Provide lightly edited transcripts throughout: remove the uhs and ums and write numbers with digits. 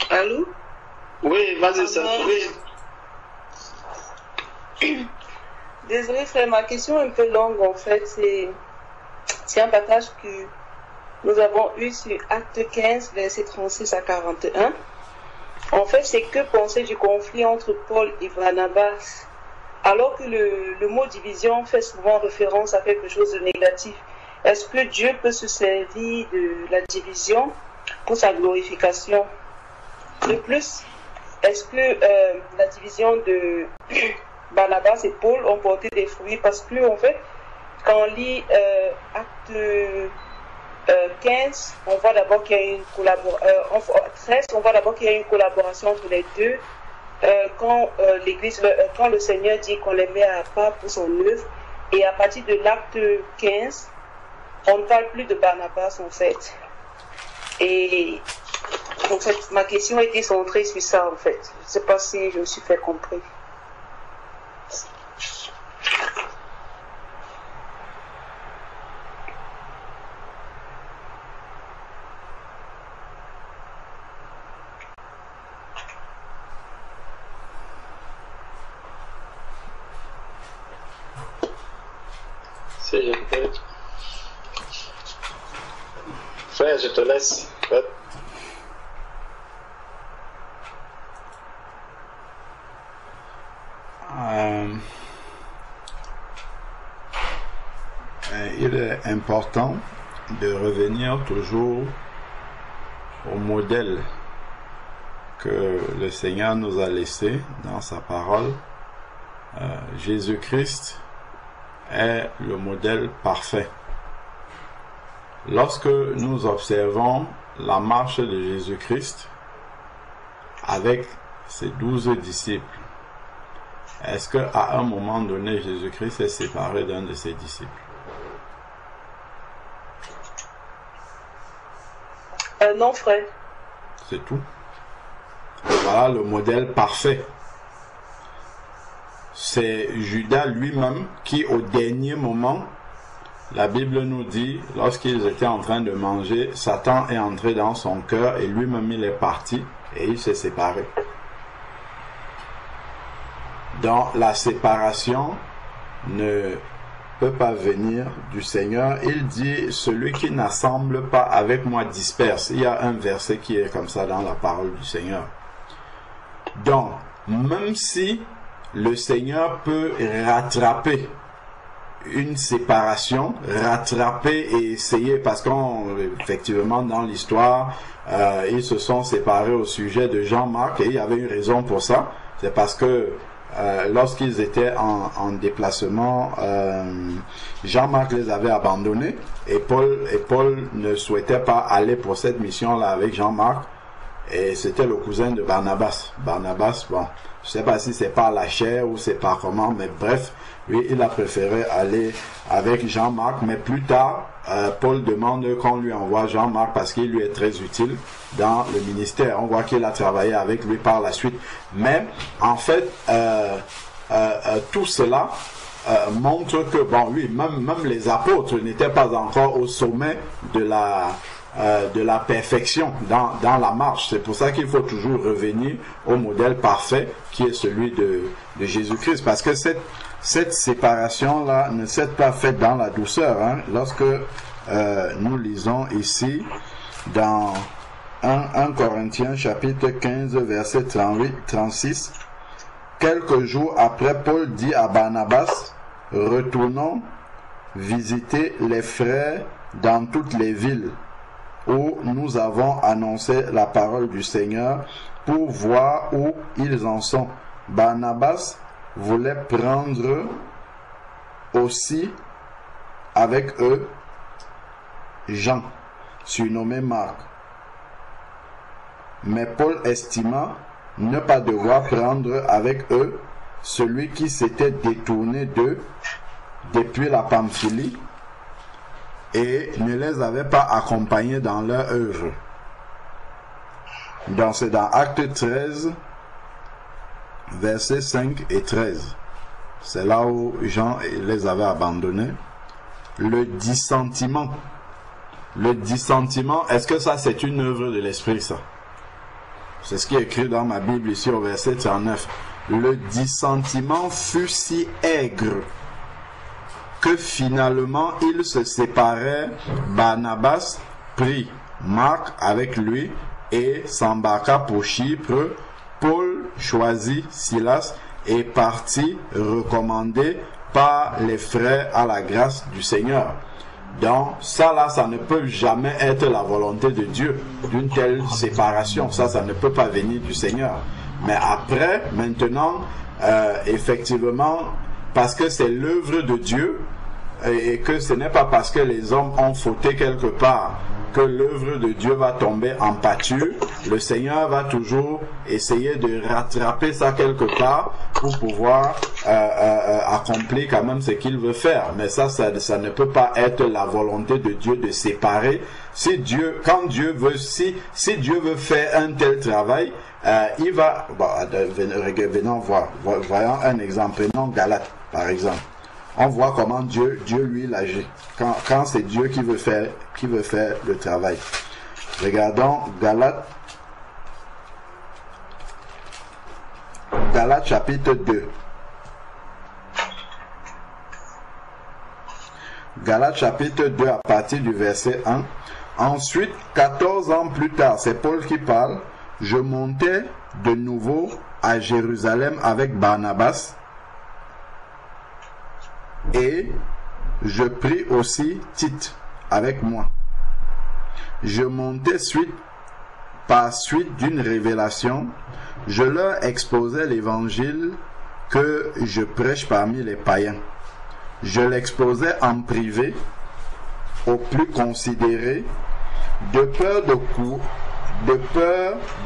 Allô? Oui, vas-y, ça. Oui. Désolée, frère, ma question est un peu longue en fait. C'est un passage que nous avons eu sur Acte 15, versets 36 à 41. En fait, c'est que penser du conflit entre Paul et Barnabas, alors que le mot division fait souvent référence à quelque chose de négatif. Est-ce que Dieu peut se servir de la division pour sa glorification? De plus, est-ce que la division de Barnabas et Paul ont porté des fruits? Parce que, en fait, quand on lit Acte 15, on voit d'abord qu'il y a une collaboration. 13, on voit d'abord qu'il y a une collaboration entre les deux. Quand le Seigneur dit qu'on les met à part pour son œuvre, et à partir de l'acte 15, on ne parle plus de Barnabas en fait. Et en fait, ma question a été centrée sur ça en fait. Je ne sais pas si je me suis fait comprendre. Si je peux. Frère, je te laisse. Il est important de revenir toujours au modèle que le Seigneur nous a laissé dans sa parole. Jésus-Christ est le modèle parfait. Lorsque nous observons la marche de Jésus-Christ avec ses 12 disciples, est-ce qu'à un moment donné, Jésus-Christ s'est séparé d'un de ses disciples? Non, frère. C'est tout. Voilà le modèle parfait. C'est Judas lui-même qui, au dernier moment, la Bible nous dit, lorsqu'ils étaient en train de manger, Satan est entré dans son cœur et lui-même il est parti et il s'est séparé. Donc la séparation ne peut pas venir du Seigneur. Il dit, celui qui n'assemble pas avec moi disperse. Il y a un verset qui est comme ça dans la parole du Seigneur. Donc, même si le Seigneur peut rattraper une séparation, rattraper et essayer, parce qu'effectivement dans l'histoire, ils se sont séparés au sujet de Jean-Marc et il y avait une raison pour ça. C'est parce que lorsqu'ils étaient en déplacement, Jean-Marc les avait abandonnés et Paul ne souhaitait pas aller pour cette mission-là avec Jean-Marc. Et c'était le cousin de Barnabas. Barnabas, bon, je ne sais pas si c'est par la chair ou c'est par comment, mais bref, lui, il a préféré aller avec Jean-Marc. Mais plus tard, Paul demande qu'on lui envoie Jean-Marc parce qu'il lui est très utile dans le ministère. On voit qu'il a travaillé avec lui par la suite. Mais en fait, tout cela montre que, bon, oui, même les apôtres n'étaient pas encore au sommet de la perfection dans la marche. C'est pour ça qu'il faut toujours revenir au modèle parfait qui est celui de Jésus-Christ, parce que cette séparation-là ne s'est pas faite dans la douceur. Hein. Lorsque nous lisons ici dans 1 Corinthiens chapitre 15 verset 38-36, quelques jours après, Paul dit à Barnabas, retournons visiter les frères dans toutes les villes où nous avons annoncé la parole du Seigneur pour voir où ils en sont. Barnabas voulait prendre aussi avec eux Jean, surnommé Marc. Mais Paul estima ne pas devoir prendre avec eux celui qui s'était détourné d'eux depuis la Pamphylie et ne les avait pas accompagnés dans leur œuvre. Donc c'est dans Acte 13, versets 5 et 13. C'est là où Jean les avait abandonnés. Le dissentiment Le dissentiment, est-ce que ça c'est une œuvre de l'esprit, ça? C'est ce qui est écrit dans ma Bible ici au verset 39. Le dissentiment fut si aigre que finalement il se séparait. Barnabas prit Marc avec lui et s'embarqua pour Chypre. Paul choisit Silas et partit recommandé par les frères à la grâce du Seigneur. Donc ça là, ça ne peut jamais être la volonté de Dieu, d'une telle séparation. Ça ne peut pas venir du Seigneur. Mais après, maintenant, effectivement, parce que c'est l'œuvre de Dieu, et que ce n'est pas parce que les hommes ont fauté quelque part que l'œuvre de Dieu va tomber en pâture. Le Seigneur va toujours essayer de rattraper ça quelque part pour pouvoir accomplir quand même ce qu'il veut faire. Mais ça ne peut pas être la volonté de Dieu de séparer. Si Dieu veut faire un tel travail, il va... venons voir. Voyons un exemple. Prenons Galates, par exemple. On voit comment Dieu lui l'agit. Quand c'est Dieu qui veut faire le travail. Regardons Galates chapitre 2. Galates chapitre 2 à partir du verset 1. Ensuite, 14 ans plus tard, c'est Paul qui parle. Je montais de nouveau à Jérusalem avec Barnabas. Et je pris aussi Tite avec moi. Je montais par suite d'une révélation. Je leur exposais l'évangile que je prêche parmi les païens. Je l'exposais en privé aux plus considérés, de peur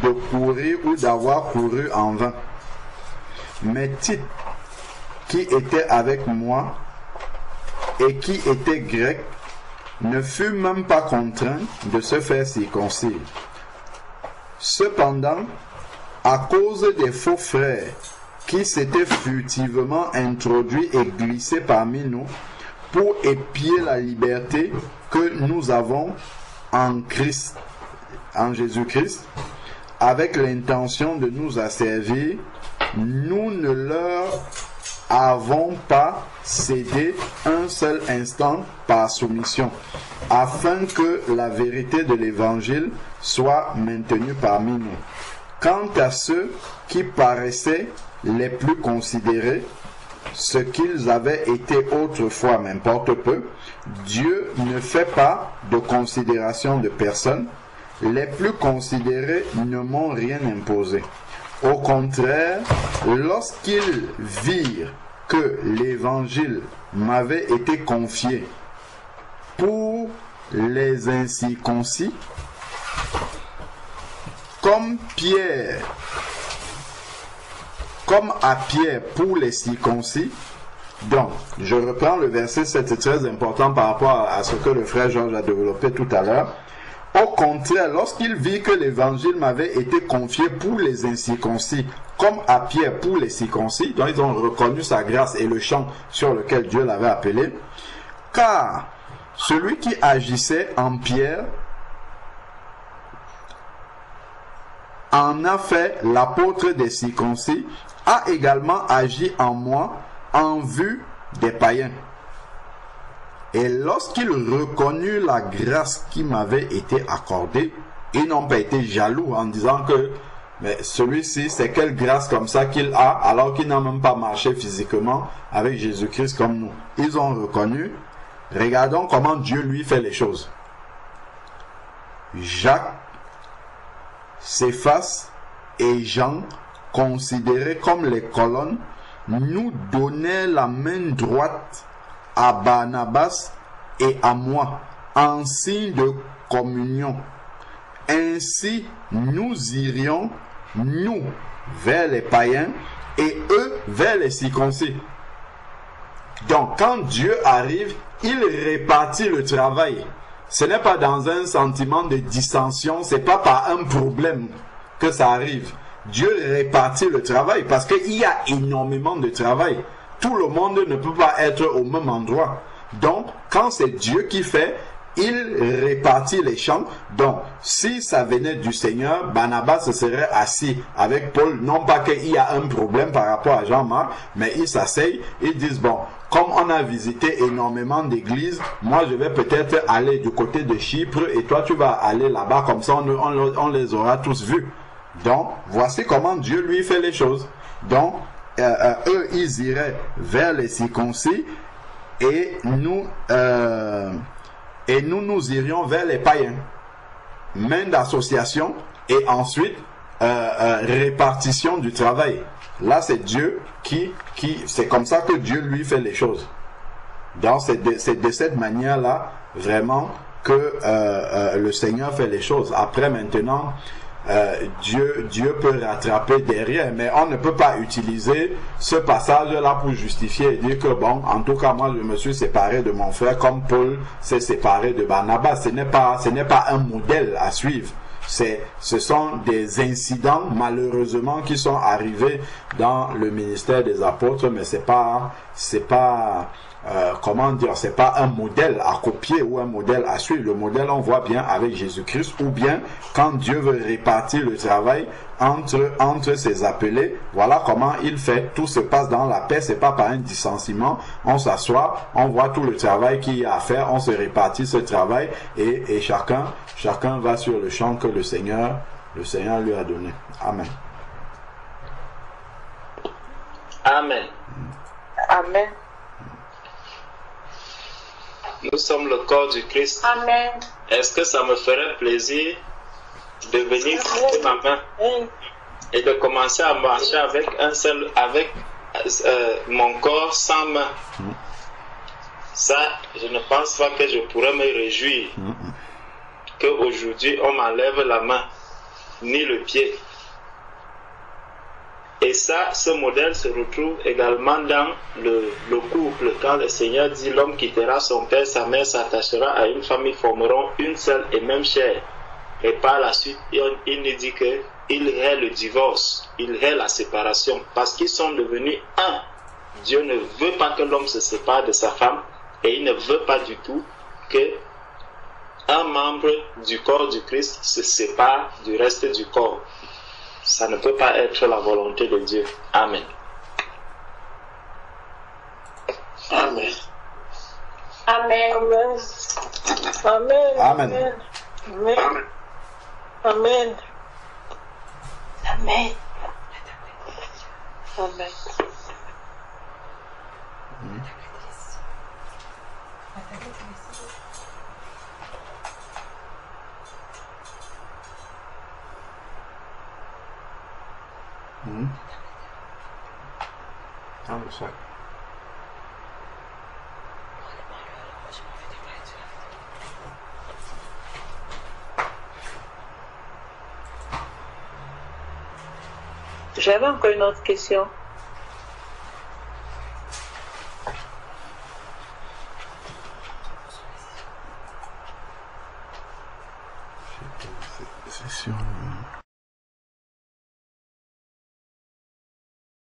de courir ou d'avoir couru en vain. Mais Tite, qui était avec moi, et qui était grec, ne fut même pas contraint de se faire circoncire. Cependant, à cause des faux frères qui s'étaient furtivement introduits et glissés parmi nous pour épier la liberté que nous avons en Christ, en Jésus-Christ, avec l'intention de nous asservir, nous ne leur avons pas cédé un seul instant par soumission, afin que la vérité de l'évangile soit maintenue parmi nous. Quant à ceux qui paraissaient les plus considérés, ce qu'ils avaient été autrefois m'importe peu, Dieu ne fait pas de considération de personne. Les plus considérés ne m'ont rien imposé. Au contraire, lorsqu'ils virent que l'évangile m'avait été confié pour les incirconcis, comme à Pierre pour les circoncis. Donc, je reprends le verset, c'est très important par rapport à ce que le frère Georges a développé tout à l'heure. Au contraire, lorsqu'il vit que l'évangile m'avait été confié pour les incirconcis, comme à Pierre pour les circoncis, donc ils ont reconnu sa grâce et le champ sur lequel Dieu l'avait appelé, car celui qui agissait en Pierre en a fait l'apôtre des circoncis, a également agi en moi en vue des païens. Et lorsqu'ils reconnurent la grâce qui m'avait été accordée, ils n'ont pas été jaloux en disant que mais celui-ci, c'est quelle grâce comme ça qu'il a, alors qu'il n'a même pas marché physiquement avec Jésus-Christ comme nous. Ils ont reconnu. Regardons comment Dieu lui fait les choses. Jacques, Céphas et Jean, considérés comme les colonnes, nous donnaient la main droite à Barnabas et à moi, en signe de communion. Ainsi, nous irions, nous, vers les païens, et eux, vers les circoncis. Donc, quand Dieu arrive, il répartit le travail. Ce n'est pas dans un sentiment de dissension, c'est pas par un problème que ça arrive. Dieu répartit le travail, parce qu'il y a énormément de travail. Tout le monde ne peut pas être au même endroit. Donc, quand c'est Dieu qui fait, il répartit les champs. Donc, si ça venait du Seigneur, Barnabas se serait assis avec Paul, non pas qu'il y a un problème par rapport à Jean-Marc, mais ils s'asseyent, ils disent, bon, comme on a visité énormément d'églises, moi je vais peut-être aller du côté de Chypre et toi tu vas aller là-bas, comme ça on les aura tous vus. Donc, voici comment Dieu lui fait les choses. Donc, eux, ils iraient vers les circoncis et nous irions vers les païens. Main d'association et ensuite répartition du travail. Là, c'est Dieu c'est comme ça que Dieu lui fait les choses. Donc, c'est de cette manière-là, vraiment, que le Seigneur fait les choses. Après, maintenant, Dieu peut rattraper derrière, mais on ne peut pas utiliser ce passage-là pour justifier et dire que bon, en tout cas moi je me suis séparé de mon frère comme Paul s'est séparé de Barnabas. Ce n'est pas un modèle à suivre. Ce sont des incidents malheureusement qui sont arrivés dans le ministère des apôtres, mais c'est pas comment dire, c'est pas un modèle à copier ou un modèle à suivre. Le modèle, on voit bien avec Jésus-Christ, ou bien quand Dieu veut répartir le travail entre ses appelés, voilà comment il fait. Tout se passe dans la paix, c'est pas par un dissentiment. On s'assoit, on voit tout le travail qu'il y a à faire, on se répartit ce travail et chacun va sur le champ que le Seigneur lui a donné. Amen. Amen. Amen. Nous sommes le corps du Christ. Amen. Est-ce que ça me ferait plaisir de venir prendre ma main et de commencer à marcher avec mon corps sans main? Ça, je ne pense pas que je pourrais me réjouir qu'aujourd'hui on m'enlève la main ni le pied. Et ça, ce modèle se retrouve également dans le couple. Quand le Seigneur dit l'homme quittera son père, sa mère, s'attachera à une femme, ils formeront une seule et même chair. Et par la suite, il nous dit qu'il est le divorce, il est la séparation, parce qu'ils sont devenus un. Dieu ne veut pas que l'homme se sépare de sa femme, et il ne veut pas du tout que un membre du corps du Christ se sépare du reste du corps. Ça ne peut pas être la volonté de Dieu. Amen. Amen. Amen. Amen. Amen. Amen. Amen. Amen. Amen. Ah, ça. J'avais encore une autre question. C'est sûr.